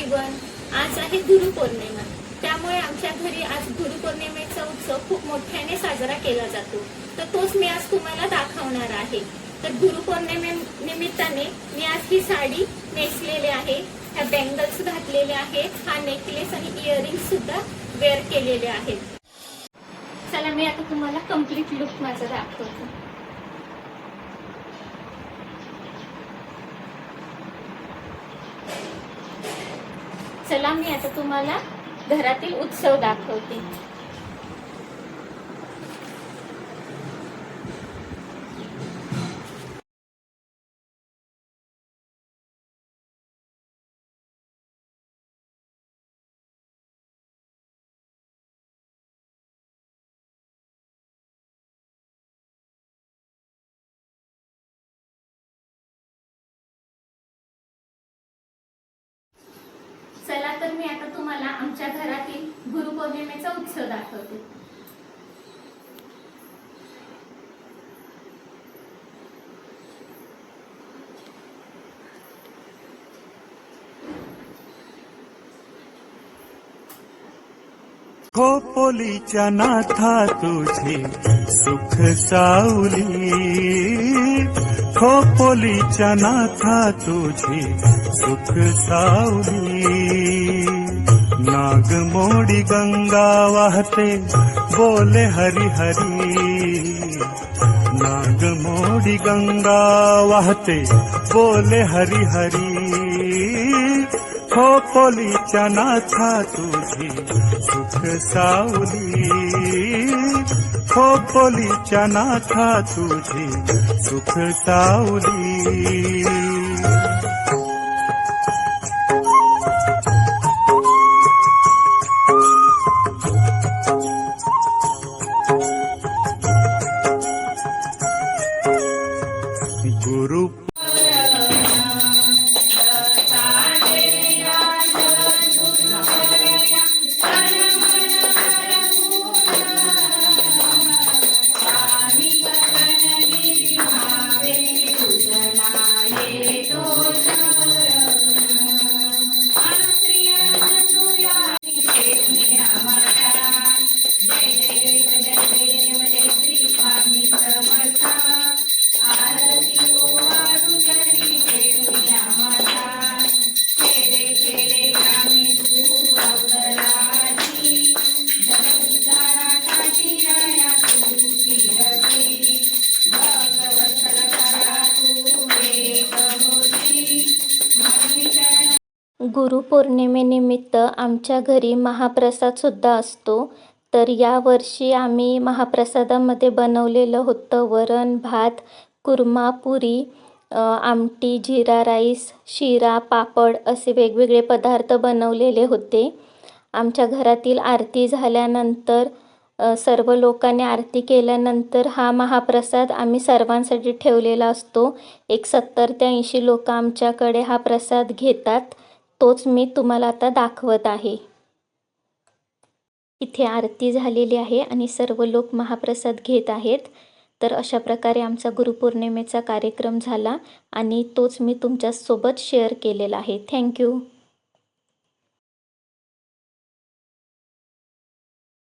Everyone. आज आहे गुरुपौर्णिमा. त्यामुळे आमच्या घरी आज गुरुपौर्णिमेचा उत्सव खूप मोठ्याने साजरा केला जातो. तर तोच मी आज तुम्हाला दाखवणार आहे. तर गुरुपौर्णिमेनिमित्ताने मी आज ही साडी नेसलेली आहे, ह्या बँगल्स घातलेले आहेत, हा नेकलेस आणि इयरिंग्स सुद्धा वेअर केलेले आहेत. चला मी आता तुम्हाला कम्प्लीट लुक माझा दाखवतो. चला मी आता तुम्हाला घरातील उत्सव दाखवते. चला तर मी आता तुम्हाला आमच्या घरातील गुरुपौर्णिमेचा उत्सव दाखवते. खोपोलीच्या नाथा तुझी सुख सावली, खोपोलीच्या नाथा तुझी सुख सावली. नागमोडी गंगा वाहते बोले हरी हरी, नागमोडी गंगा वाहते बोले हरी हरी. खोपोलीच्या नाथा तुझी सुख सावली, खोपोलीच्या नाथा तुझी सुख सावली. गुरु गुरुपौर्णिमेनिमित्त आमच्या घरी महाप्रसाद सुद्धा असतो. तर यावर्षी आम्ही महाप्रसादामध्ये बनवलेलं होतं वरण भात, कुर्मा, पुरी, आमटी, जिरा राईस, शिरा, पापड असे वेगवेगळे पदार्थ बनवलेले होते. आमच्या घरातील आरती झाल्यानंतर सर्व लोकांनी आरती केल्यानंतर हा महाप्रसाद आम्ही सर्वांसाठी ठेवलेला असतो. एक 70 ते 80 लोक आमच्याकडे हा प्रसाद घेतात. तोच मी तुम्हाला आता दाखवत आहे. इथे आरती झालेली आहे आणि सर्व लोक महाप्रसाद घेत आहेत. तर अशा प्रकारे आमचा गुरुपौर्णिमेचा कार्यक्रम झाला आणि तोच मी तुमच्यासोबत शेअर केलेला आहे. थँक्यू.